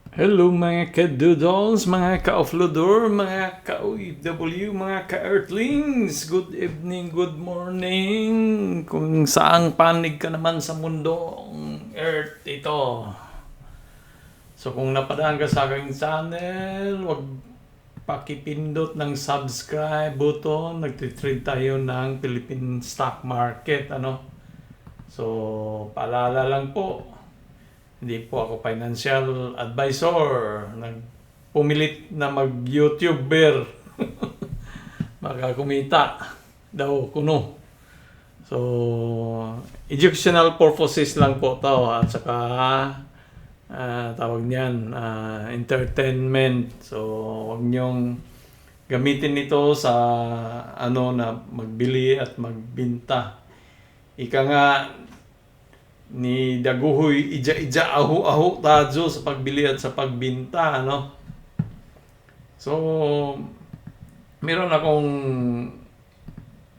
Hello mga ka-doodles, mga ka-offloader, mga ka-OFW, mga ka-earthlings. Good evening, good morning. Kung saang panig ka naman sa mundong Earth ito. So kung napadaan ka sa aking channel, wag pakipindot ng subscribe button. Nagtitrade tayo ng Philippine stock market. So paalala lang po, hindi po ako financial advisor. Pumilit na mag-YouTuber. Baka kumita daw kuno. So, educational purposes lang po to at saka tawag niyan entertainment. So, wag niyong gamitin ito sa na magbili at magbenta. Ika nga ni daguhoy ija-ija ahu-ahu tadyo sa pagbili at sa pagbinta, So, meron akong,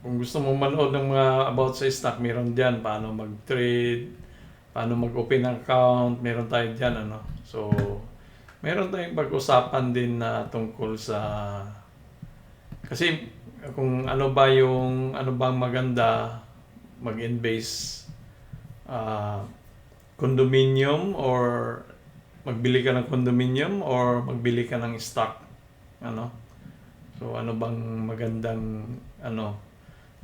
kung gusto mong manood ng mga about sa stock, meron diyan paano mag-trade, paano mag-open account, meron tayo diyan, So, meron tayong pag-usapan din na tungkol sa, kasi kung ano bang maganda mag-invest, condominium or magbili ka ng condominium or magbili ka ng stock, So ano bang magandang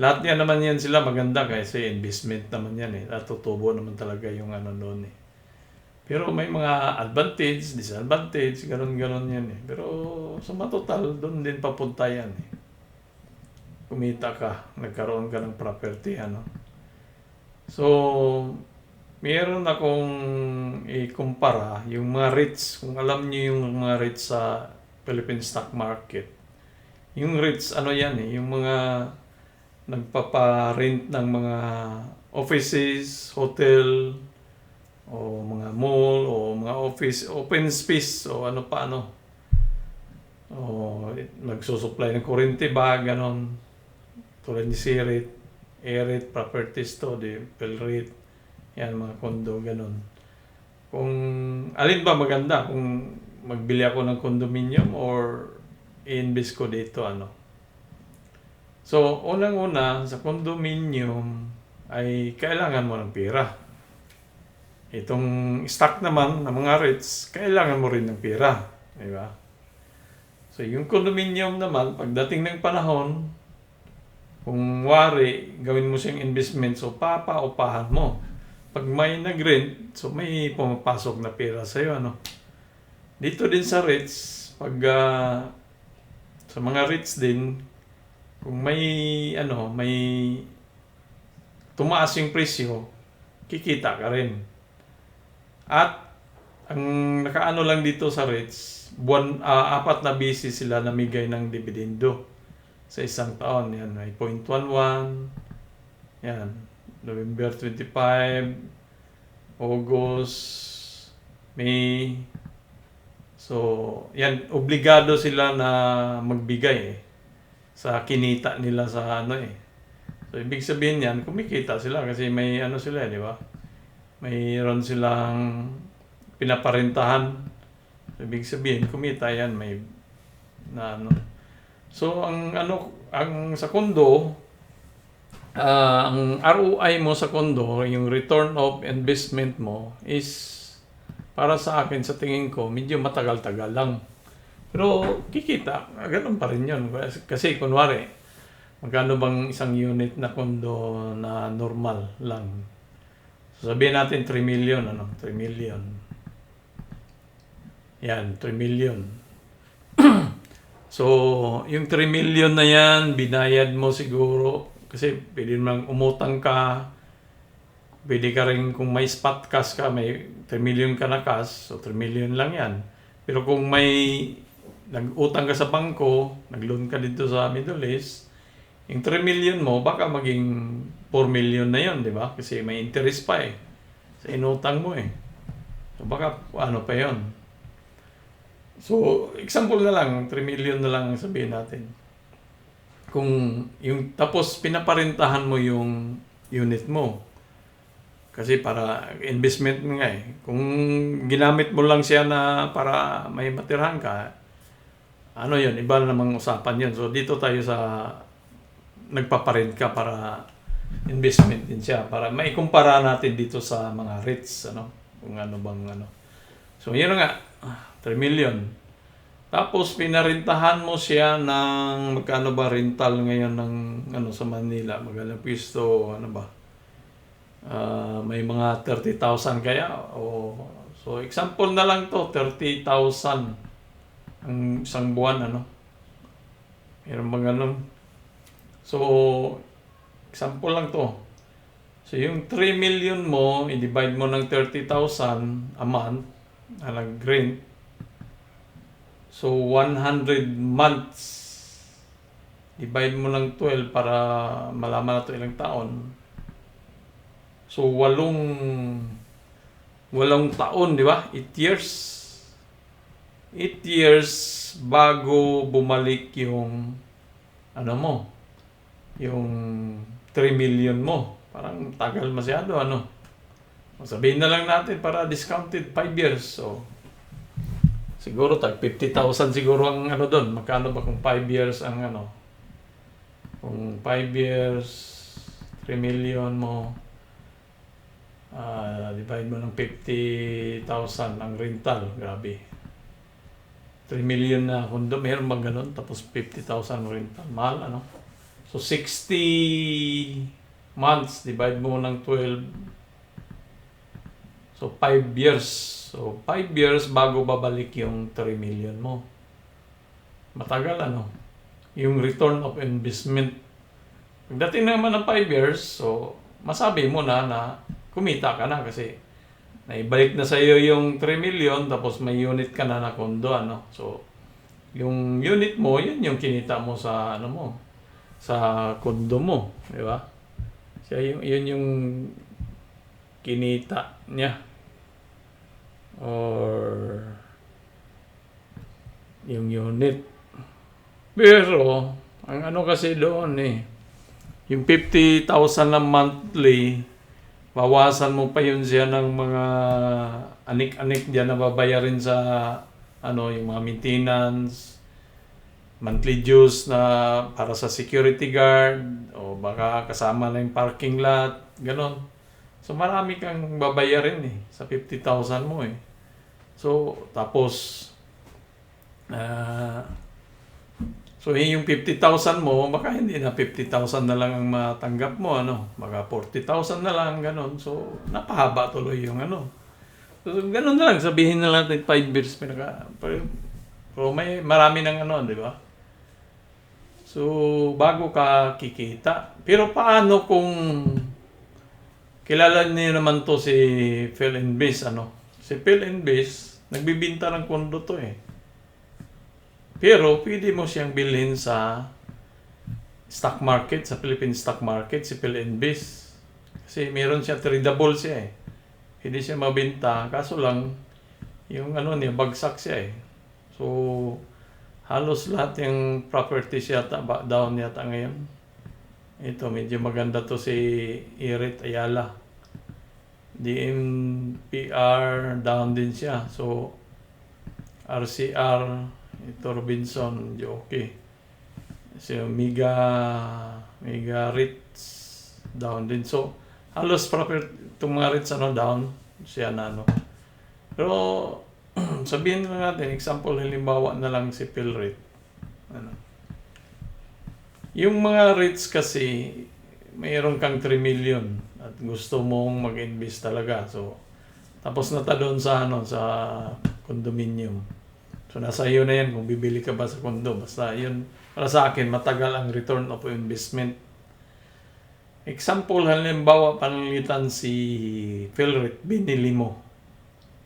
lahat yan naman yan sila maganda kasi investment naman yan at tutubo naman talaga yung doon Pero may mga advantage, disadvantage, ganun yan Pero sa matotal, doon din papunta yan Kumita ka, nagkaroon ka ng property, So, meron akong ikumpara yung mga REITs. Kung alam niyo yung mga REITs sa Philippine stock market. Yung REITs, yan yung mga nagpapa-rent ng mga offices, hotel, o mga mall, o mga office, open space, o O nagsusupply ng kuryente ba, ganon. Tulad ni Sirit, Erit, Properties to, di Pelrit, yan mga kondo, ganon. Kung alin ba maganda, kung magbili ako ng condominium or i-invest ko dito, So, unang-una, sa condominium ay kailangan mo ng pera. Itong stock naman ng mga REITs, kailangan mo rin ng pera. Di ba? So, yung condominium naman, pagdating ng panahon, kung wari, gawin mo siyang investment, so papaupahan mo. Pag may nag-rent, so may pumapasok na pera sa'yo, Dito din sa REITs, pag sa mga REITs din, kung may tumaas yung presyo, kikita ka rin. At ang nakaano lang dito sa REITs, apat na beses sila namigay ng dividendo sa isang taon. Yan, may 0.11, yan, November 25, August, May. So, yan, obligado sila na magbigay sa kinita nila sa So, ibig sabihin yan, kumikita sila kasi may sila, di ba? Mayroon silang pinaparentahan. So, ibig sabihin, kumita yan, may na So, ang sa kondo, ang ROI mo sa kondo, yung return of investment mo is para sa akin, sa tingin ko, medyo matagal-tagal lang. Pero kikita, ganun pa rin yun. Kasi kunwari, magkano bang isang unit na kondo na normal lang? So, sabihin natin 3 million, 3 million. Yan, 3 million. So, yung 3 million na yan, binayad mo siguro, kasi pwede naman umutang ka, pwede ka rin kung may spot cash ka, may 3 million ka na cash, so 3 million lang yan. Pero kung may nag-utang ka sa bangko, nag-loan ka dito sa Middle East, yung 3 million mo, baka maging 4 million na yun, di ba? Kasi may interest pa sa inutang mo So, baka pa yun. So, example na lang, 3 million na lang sabihin natin. Kung yung tapos pinaparentahan mo yung unit mo. Kasi para investment nga eh. Kung ginamit mo lang siya na para may matirahan ka, ano yun, iba namang usapan yun. So dito tayo sa nagpaparent ka para investment din siya. Para maikumpara natin dito sa mga REITs, ano, kung ano bang ano. So yun na nga, 3 million. Tapos pinarentahan mo siya ng magkano ba rental ngayon ng ano sa Manila, magalang pwesto, ano ba? May mga 30,000 kaya o so example na lang to 30,000 ang isang buwan ano. Meron bang ganun? So example lang to. So yung 3 million mo, i-divide mo ng 30,000 a month na nag-rent. So 100 months. Divide mo ng 12 para malaman na to ilang taon. So, walong taon, di ba? 8 years. 8 years bago bumalik yung, ano mo, yung 3 million mo. Parang tagal masyado, ano? Sabihin na lang natin para discounted 5 years. So, siguro tag 50,000 siguro ang ano doon. Magkano ba kung 5 years ang ano? Kung 5 years, 3 million mo, divide mo ng 50,000 ang rental. Grabe. 3 million na kondo. Meron bang ganun? Tapos 50,000 rental. Mahal, ano? So, 60 months. Divide mo ng 12. So, 5 years. So, 5 years bago babalik yung 3 million mo. Matagal, ano? Yung return of investment. Pagdating naman ng 5 years, so, masabi mo na kumita ka na kasi naibalik na sa iyo yung 3 million tapos may unit ka na kondo, ano. So, yung unit mo, yun yung kinita mo sa ano mo, sa kondo mo, di ba? So, yun yung kinita niya. Or yung unit. Pero, ang ano kasi doon eh, yung 50,000 na monthly, bawasan mo pa yun siya ng mga anik-anik diyan na babayarin sa ano, yung mga maintenance, monthly dues na para sa security guard, o baka kasama na yung parking lot, ganon. So marami kang babayarin eh, sa 50,000 mo eh. So, tapos, so yung 50,000 mo, baka hindi na 50,000 na lang ang matanggap mo, ano? Baka 40,000 na lang, ganon. So, napahaba tuloy yung ano. So, ganon na lang, sabihin na natin 5 years pero may marami ng ano, di ba? So, bago ka kikita. Pero paano kung kilala niyo naman to si Phil and Biz, ano? Si Phil and Biz, nagbibinta ng kondo to eh. Pero pwede mo siyang bilhin sa stock market, sa Philippine stock market, si Phil and Biz. Kasi meron siya, tradable siya eh. Hindi siya mabenta, kaso lang, yung ano niya, bagsak siya eh. So, halos lahat yung properties yata, down yata ngayon. Ito, medyo maganda to si Irit Ayala. DMPR, down din siya. So, RCR, ito Robinson, medyo okay. So, Mega REITs, down din. So, halos proper, itong mga REITs, ano, down siya na, ano. Pero, sabihin na natin, example, halimbawa na lang si PhilREIT. Ano. Yung mga REITs kasi, mayroon kang 3 million at gusto mong mag-invest talaga. So, tapos na ta doon sa, ano, sa condominium. So, nasa iyo na yan kung bibili ka ba sa kondo. Basta yun, para sa akin, matagal ang return of investment. Example, halimbawa, panalitan si PhilREIT, binili mo.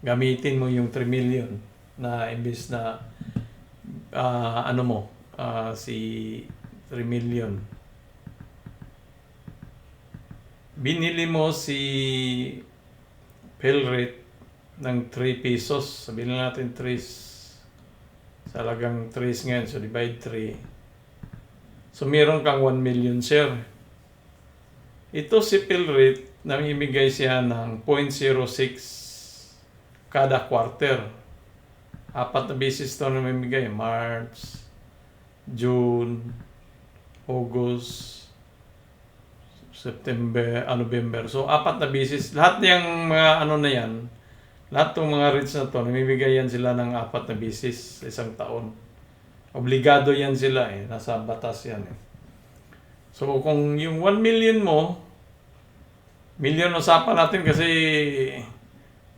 Gamitin mo yung 3 million na imbes na, ano mo, si 3 million. Binili mo si PhilREIT ng 3 pesos. Sabihin natin 3 sa halagang 3 ngayon, so divide 3. So, meron kang 1 million share. Ito si PhilREIT, namimigay siya ng 0.06 kada quarter. 4 na beses ito namimigay. March, June, August, September, November. So, 4 na beses. Lahat yung mga ano na yan, lahat ng mga rates na to, namimigay yan sila ng 4 na beses sa isang taon. Obligado yan sila eh. Nasa batas yan eh. So, kung yung 1 million mo, million usapan natin kasi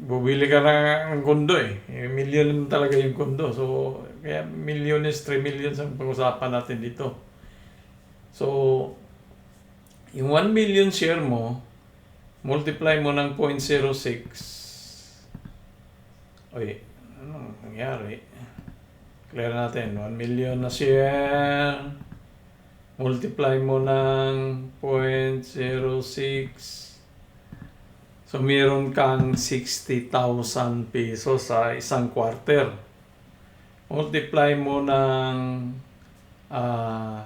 bubili ka ng kondo eh. Million talaga yung kondo. So, kaya million is 3 million ang pag-usapan natin dito. So, yung 1 million share mo, multiply mo ng 0.06. Oy, anong nangyari? Clear natin. 1 million na share. Multiply mo ng 0.06. So, meron kang 60,000 pesos sa isang quarter. Multiply mo ng 4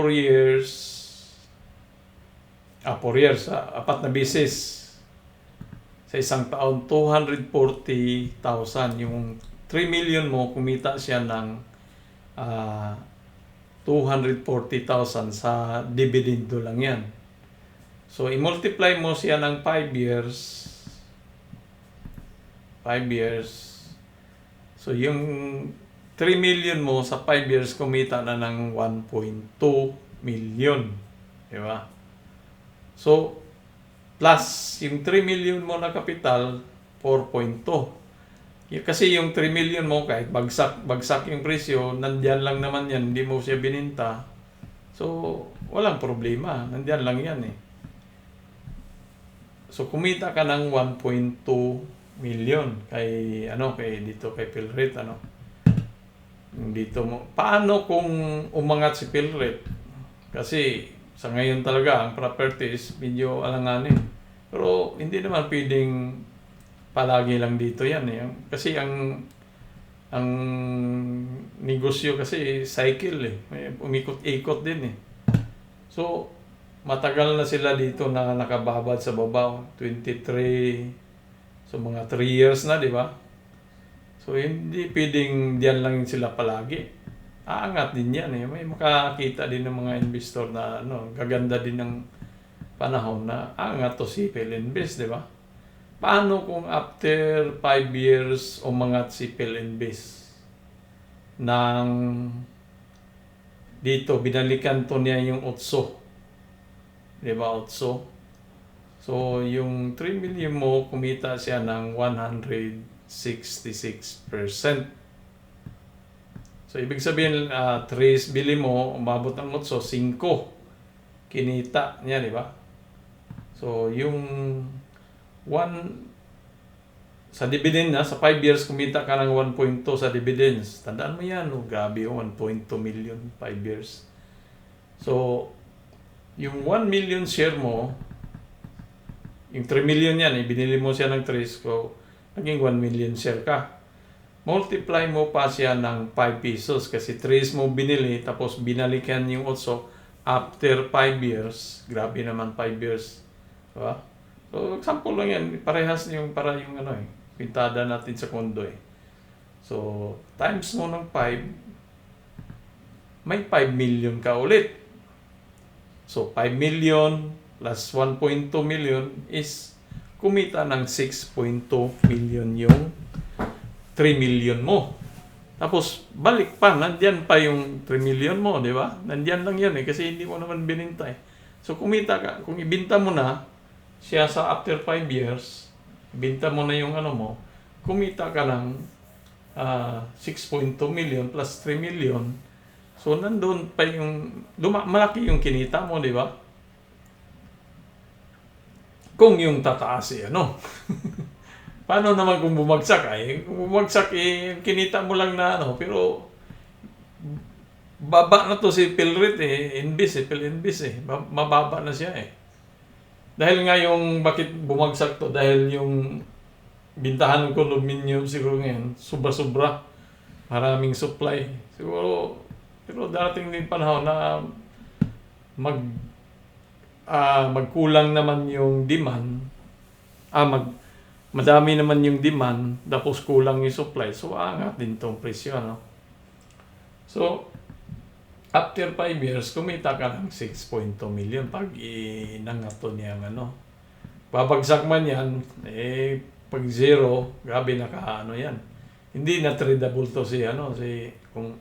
years. 4 years, 4 na beses. Sa isang taon, 240,000. Yung 3 million mo, kumita siya ng 240,000 sa dividendo lang yan. So, i-multiply mo siya ng 5 years. 5 years. So, yung 3 million mo sa 5 years, kumita na ng 1.2 million. Diba? So, plus yung 3 million mo na kapital, 4.2. Kasi yung 3 million mo, kahit bagsak yung presyo, nandyan lang naman yan, hindi mo siya bininta. So, walang problema. Nandyan lang yan eh. So, kumita ka ng 1.2 million kay PhilRate, Dito mo. Paano kung umangat si PhilRate? Kasi sa ngayon talaga ang properties medyo alanganin. Pero hindi naman pwedeng palagi lang dito yan eh. Kasi ang negosyo kasi cycle eh. May umikot-ikot din eh. So, matagal na sila dito na nakababad sa baba, 23, so mga 3 years na, di ba? So, hindi pwedeng diyan lang sila palagi. Aangat din yan eh. May makakita din ng mga investor na gaganda din ng panahon na aangat to si PhilInvest, di ba? Paano kung after 5 years umangat si PhilInvest nang dito, binalikan to niya yung 8. Diba, 8? So, yung 3 million mo, kumita siya ng 166%. So, ibig sabihin, 3 bili mo, umabot ng 8, 5 kinita niya, di ba? So, yung 1 sa dividend na, sa 5 years, kumita ka ng 1.2 sa dividends. Tandaan mo yan, grabe yung 1.2 million, 5 years. So, yung 1 million share mo, yung 3 million yan, binili mo siya ng 3, so naging 1 million share ka. Multiply mo pa siya ng 5 pesos kasi 3 mo binili, tapos binalikan yung 8 after 5 years. Grabe naman 5 years. Diba? So, example lang yan. Parehas yung pintada natin sa kondo eh. So, times mo ng 5, may 5 million ka ulit. So, 5 million plus 1.2 million is kumita ng 6.2 million yung 3 million mo. Tapos, balik pa. Nandyan pa yung 3 million mo, di ba? Nandyan lang yan eh, kasi hindi mo naman bininta eh. So, kumita ka. Kung ibinta mo na, siya sa after 5 years, ibinta mo na yung mo, kumita ka ng 6.2 million plus 3 million. So, nandun pa yung, malaki yung kinita mo, di ba? Kung yung tataas eh, Paano naman kung bumagsak Kung bumagsak kinita mo lang na pero baba na to si PhilRate PhilInvest mababa na siya eh. Dahil nga yung bakit bumagsak to, dahil yung bintahan ng condominium siguro ngayon, sobra-sobra. Maraming supply. Siguro, pero darating din panahon na magkulang naman yung demand, madami naman yung demand, tapos kulang yung supply, so aangat din tong presyo, ano? So, after 5 years, kumita ka ng 6.2 million pag inangat to niyang ano. Babagsak man yan, pag zero, grabe ano yan. Hindi na tradable to kung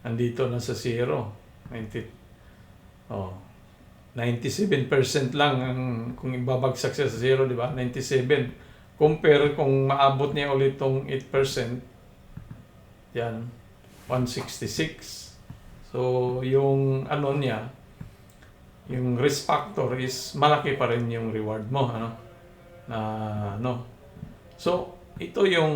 andito na sa zero. 97% lang kung ibabagsak siya sa zero, di ba? 97. Compare kung maabot niya ulit tong 8%, yan, 166. So, yung niya, yung risk factor is malaki pa rin yung reward mo, So, ito yung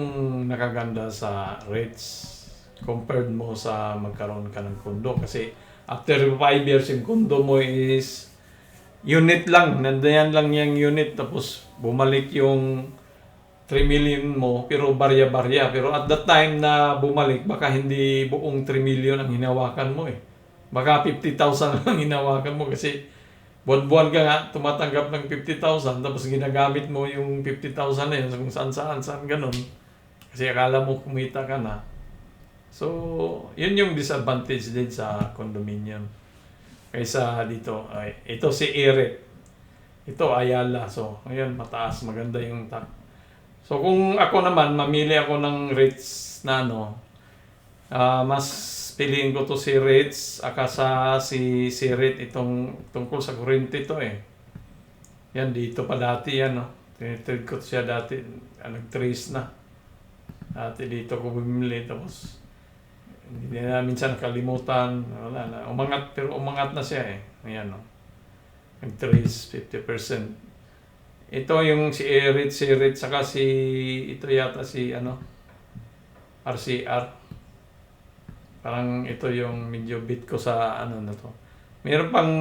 nakaganda sa rates compared mo sa magkaroon ka ng kondo. Kasi after 5 years, yung kondo mo is unit lang. Nandiyan lang yung unit. Tapos bumalik yung 3 million mo, pero barya-barya. Pero at that time na bumalik, baka hindi buong 3 million ang hinawakan mo . Baka 50,000 lang hinawakan mo kasi buwan-buwan ka nga tumatanggap ng 50,000 tapos ginagamit mo yung 50,000 na yun kung saan ganun. Kasi akala mo kumita ka na. So, yun yung disadvantage din sa condominium. Kaysa dito, ito si Eric. Ito Ayala. So, ngayon mataas, maganda yung So, kung ako naman, mamili ako ng rates na mas piliin ko to si rates akasa si rate itong tungkol sa kurente ito . Yan, dito pa dati yan, Tinitrade ko siya dati, nag-trace na. Dati dito ko bumili, tapos hindi na minsan kalimutan, wala na. Umangat na siya . Ayan, nag-trace 50%. Ito yung si Erit, saka ito yata si RCR. Parang ito yung medyo bit ko sa na to. Meron pang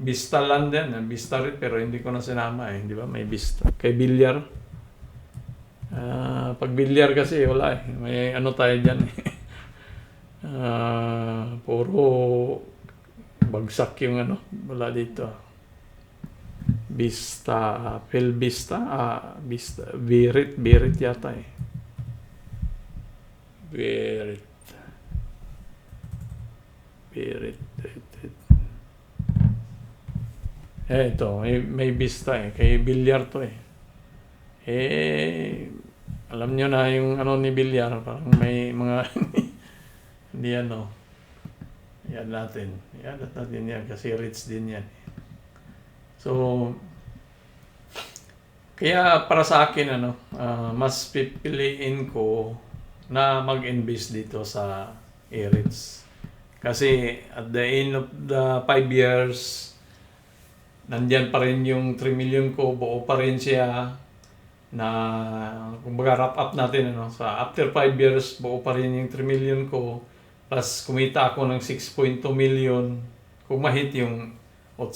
Vista Land yan, Vista Rit, pero hindi ko na sinama di ba? May Vista. Kay Bilyar. Pag Bilyar kasi wala may tayo dyan puro bagsak yung wala dito. Vista, Vista, Birit yata Birit. Ito, may Vista kay Bilyar to alam nyo na yung ni Bilyar, parang may mga hindi yan natin yan kasi rich din yan. So, kaya para sa akin mas pipiliin ko na mag-invest dito sa REITs. Kasi at the end of the 5 years, nandyan pa rin yung 3 million ko, buo pa rin siya na kumbaga wrap up natin sa after 5 years, buo pa rin yung 3 million ko, plus kumita ako ng 6.2 million, kung mahit yung 8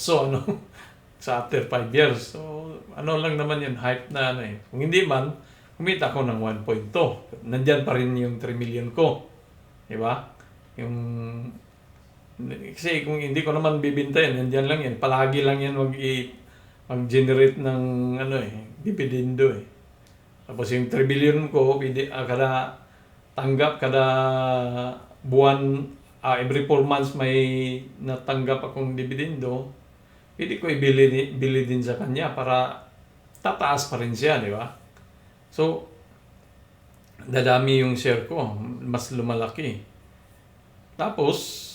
sa after 5 years. So, lang naman yun, hype na Kung hindi man, kumita ko ng 1.2. Nandyan pa rin yung 3 million ko. Diba? Kasi kung hindi ko naman bibintayin, nandyan lang yan. Palagi lang yan mag-generate ng dividendo Tapos yung 3 billion ko, kada tanggap, kada buwan, every 4 months may natanggap akong dividendo, pwede ko ibili din sa kanya para tataas pa rin siya, di ba? So, dadami yung share ko, mas lumalaki. Tapos,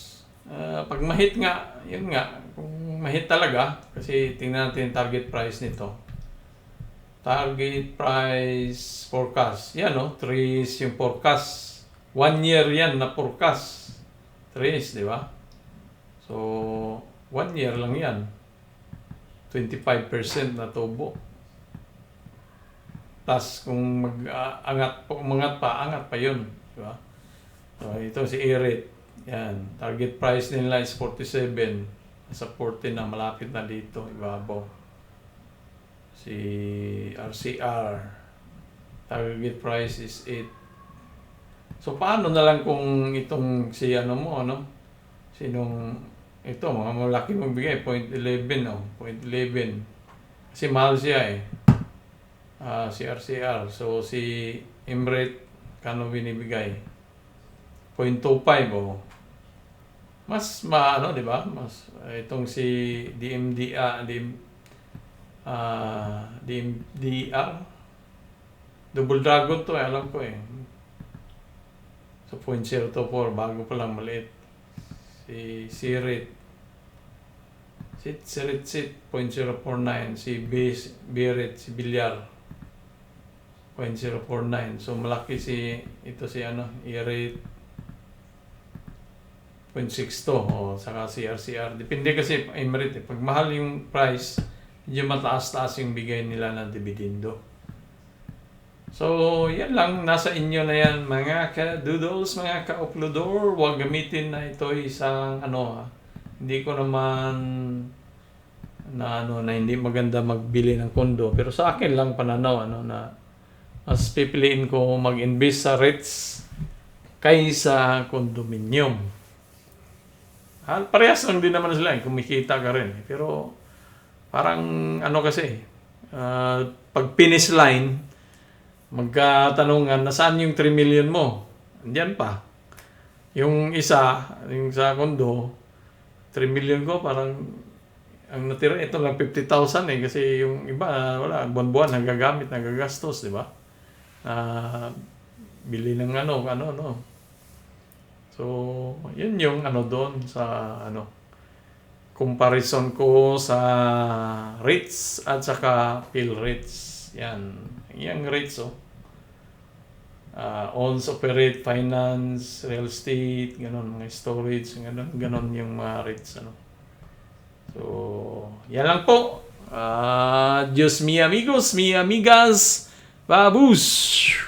pag mahit nga, yun nga, kung mahit talaga, kasi tingnan natin yung target price nito. Target price forecast. Yan, 3 yung forecast. 1 year yan na forecast. 3, di ba? So, 1 year lang yan. 25% na tubo. Tas kung umangat pa yun, di ba? So, ito si Erit. Yan, target price nila is 47. Nasa 40 na, malapit na dito, ibabaw. Si RCR, target price is 8. So, paano na lang kung itong si sinong ito, mga malaki magbigay, 0.11, oh, 0.11. Kasi mahal siya eh. Si RCR. So, si Emirates, kano binibigay? 0.25, oh. Mas maano, di ba? Mas, itong si DMDR, Double Dragon to, alam ko eh. So, 0.024, bago pa lang maliit. Si Sirit, Sirit 0.049, si Birit, si Bilyar 0.049. So malaki ito si Irit 0.62 o saka si RCR. Depende kasi Emirate. Pag mahal yung price, medyo mataas-taas yung bigay nila ng dividendo. So, yan lang. Nasa inyo na yan, mga ka-doodles, mga ka-uploader. Huwag gamitin na ito isang hindi ko naman na hindi maganda magbili ng kondo. Pero sa akin lang pananaw, na mas pipiliin ko mag-invest sa REITs kaysa condominium. Parehas lang din naman sila, kumikita ka rin. Pero, parang kasi, pag finish line, magkatanungan, nasaan yung 3 million mo? Andiyan pa. Yung sa kondo, 3 million ko, parang, ang natira, ito lang 50,000 eh, kasi yung iba, wala, buwan-buwan, nagagastos, di ba? Bili ng So, yun yung doon sa, comparison ko sa REITs at saka PhilREITs. Yan. Yung REITs, owns, operate, finance, real estate, mga storage, ganon yung mga REITs, So, yan lang po. Diyos mi amigos, mi amigas, babus!